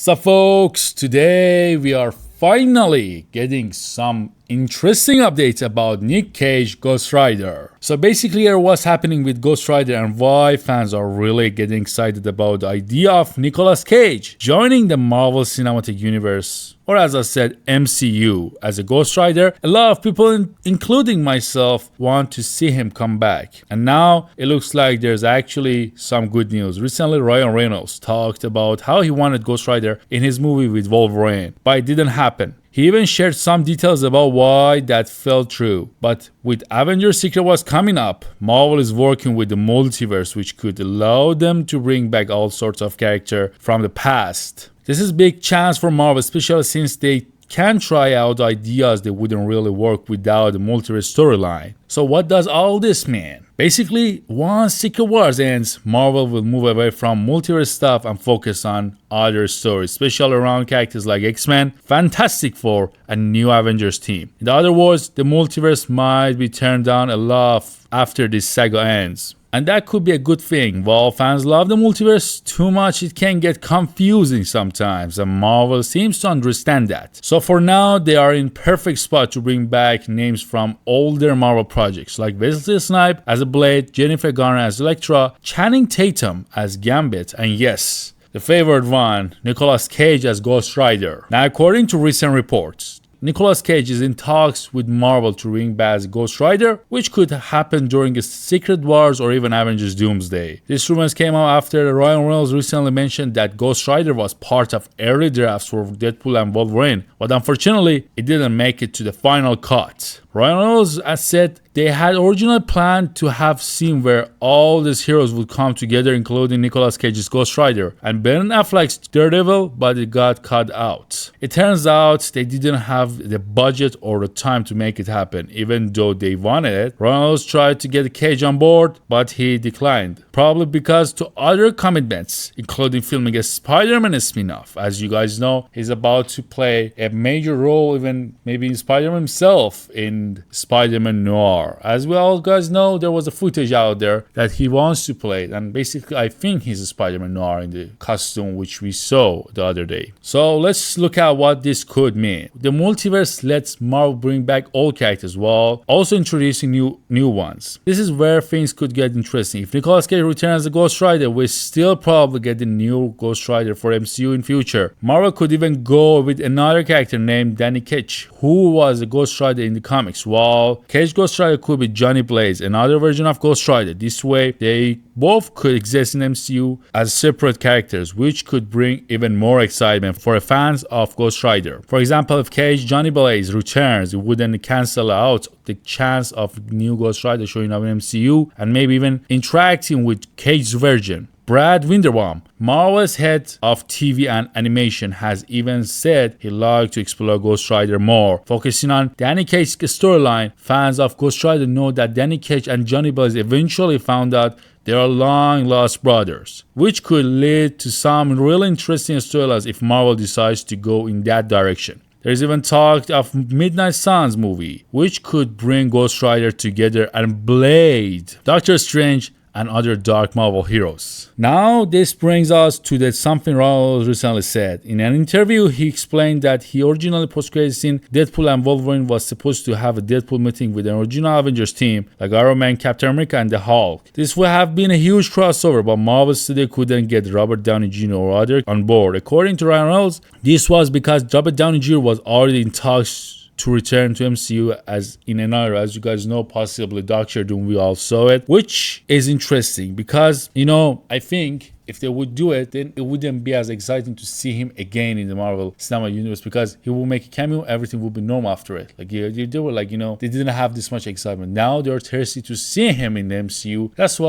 So folks, today we are finally getting some interesting updates about Nick Cage Ghost Rider. So basically here what's happening with Ghost Rider and why fans are really getting excited about the idea of Nicolas Cage joining the Marvel Cinematic Universe, or as I said, MCU, as a Ghost Rider. A lot of people, including myself, want to see him come back. And now it looks like there's actually some good news. Recently, Ryan Reynolds talked about how he wanted Ghost Rider in his movie with Wolverine, but it didn't happen. He even shared some details about why that fell through. But with Avengers Secret Wars coming up, Marvel is working with the Multiverse, which could allow them to bring back all sorts of characters from the past. This is a big chance for Marvel, especially since they can try out ideas that wouldn't really work without the multiverse storyline. So what does all this mean? Basically, once Secret Wars ends, Marvel will move away from multiverse stuff and focus on other stories, especially around characters like X-Men, Fantastic Four, and new Avengers team. In other words, the multiverse might be turned down a lot after this saga ends. And that could be a good thing. While fans love the multiverse too much, it can get confusing sometimes, and Marvel seems to understand that. So for now, they are in perfect spot to bring back names from older Marvel projects like Wesley Snipes as a Blade, Jennifer Garner as Elektra, Channing Tatum as Gambit, and yes, the favorite one, Nicolas Cage as Ghost Rider. Now, according to recent reports, Nicolas Cage is in talks with Marvel to bring back Ghost Rider, which could happen during a Secret Wars or even Avengers Doomsday. These rumors came out after Ryan Reynolds recently mentioned that Ghost Rider was part of early drafts for Deadpool and Wolverine, but unfortunately, it didn't make it to the final cut. Ryan Reynolds has said they had originally planned to have scene where all these heroes would come together, including Nicolas Cage's Ghost Rider and Ben Affleck's Daredevil, but it got cut out. It turns out they didn't have the budget or the time to make it happen, even though they wanted it. Reynolds tried to get Cage on board, but he declined, probably because to other commitments, including filming a Spider-Man spin-off. As you guys know, he's about to play a major role, even maybe in Spider-Man himself, in Spider-Man Noir. As we all guys know, there was a footage out there that he wants to play, and basically I think he's a Spider-Man Noir in the costume which we saw the other day. So let's look at what this could mean. The multiverse lets Marvel bring back old characters while also introducing new ones. This is where things could get interesting. If Nicolas Cage returns as a Ghost Rider, we still probably get the new Ghost Rider for MCU in future. Marvel could even go with another character named Danny Cage, who was a Ghost Rider in the comics, while Cage Ghost Rider could be Johnny Blaze, another version of Ghost Rider. This way, they both could exist in MCU as separate characters, which could bring even more excitement for fans of Ghost Rider. For example, if Cage Johnny Blaze returns, it wouldn't cancel out the chance of new Ghost Rider showing up in MCU and maybe even interacting with Cage's version. Brad Winderbaum, Marvel's head of TV and animation, has even said he'd like to explore Ghost Rider more, focusing on Danny Cage's storyline. Fans of Ghost Rider know that Danny Cage and Johnny Blaze eventually found out they are long-lost brothers, which could lead to some really interesting storylines if Marvel decides to go in that direction. There's even talk of Midnight Suns movie, which could bring Ghost Rider together and Blade, Doctor Strange, and other dark Marvel heroes. Now this brings us to that something Reynolds recently said. In an interview, he explained that he originally post-credit scene Deadpool and Wolverine was supposed to have a Deadpool meeting with an original Avengers team like Iron Man, Captain America, and the Hulk. This would have been a huge crossover, but Marvel Studio couldn't get Robert Downey Jr. or others on board. According to Ryan Reynolds, this was because Robert Downey Jr. was already in talks to return to MCU as in another, as you guys know, possibly Doctor Doom. We all saw it, which is interesting because, I think if they would do it, then it wouldn't be as exciting to see him again in the Marvel Cinematic Universe because he will make a cameo, everything will be normal after it. Like they didn't have this much excitement. Now they're thirsty to see him in the MCU. That's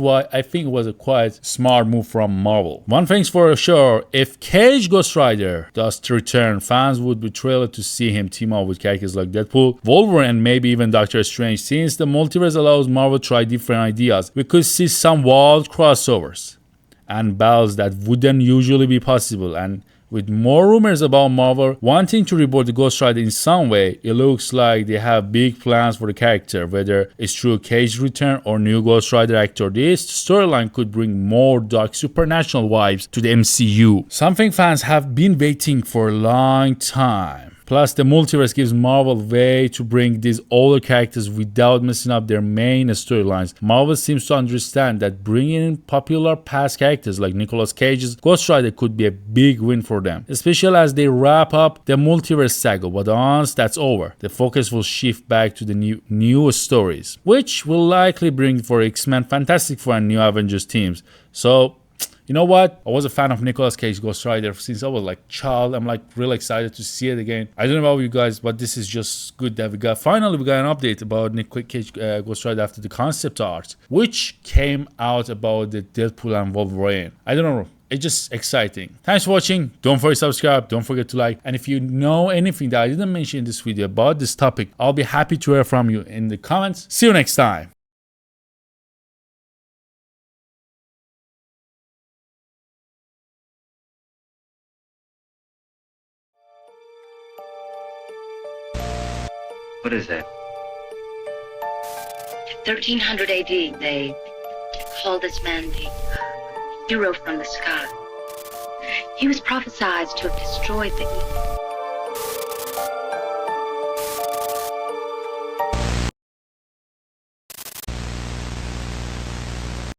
why I think it was a quite smart move from Marvel. One thing's for sure, if Cage Ghost Rider does return, fans would be thrilled to see him team up with characters like Deadpool, Wolverine, and maybe even Doctor Strange. Since the multiverse allows Marvel to try different ideas, we could see some wild crossovers and battles that wouldn't usually be possible, and With more rumors about Marvel wanting to reboot the Ghost Rider in some way, it looks like they have big plans for the character, whether it's through Cage's return or new Ghost Rider actor. This storyline could bring more dark supernatural vibes to the MCU, something fans have been waiting for a long time. Plus, the multiverse gives Marvel a way to bring these older characters without messing up their main storylines. Marvel seems to understand that bringing in popular past characters like Nicolas Cage's Ghost Rider could be a big win for them, especially as they wrap up the multiverse saga. But once that's over, the focus will shift back to the new stories, which will likely bring for X-Men, Fantastic Four, and new Avengers teams. So, you know what? I was a fan of Nicolas Cage Ghost Rider since I was like child. I'm like really excited to see it again. I don't know about you guys, but this is just good that we got an update about Nicolas Cage Ghost Rider after the concept art, which came out about the Deadpool and Wolverine. I don't know. It's just exciting. Thanks for watching. Don't forget to subscribe. Don't forget to like. And if you know anything that I didn't mention in this video about this topic, I'll be happy to hear from you in the comments. See you next time. What is that? 1300 AD, they called this man the hero from the sky. He was prophesied to have destroyed the evil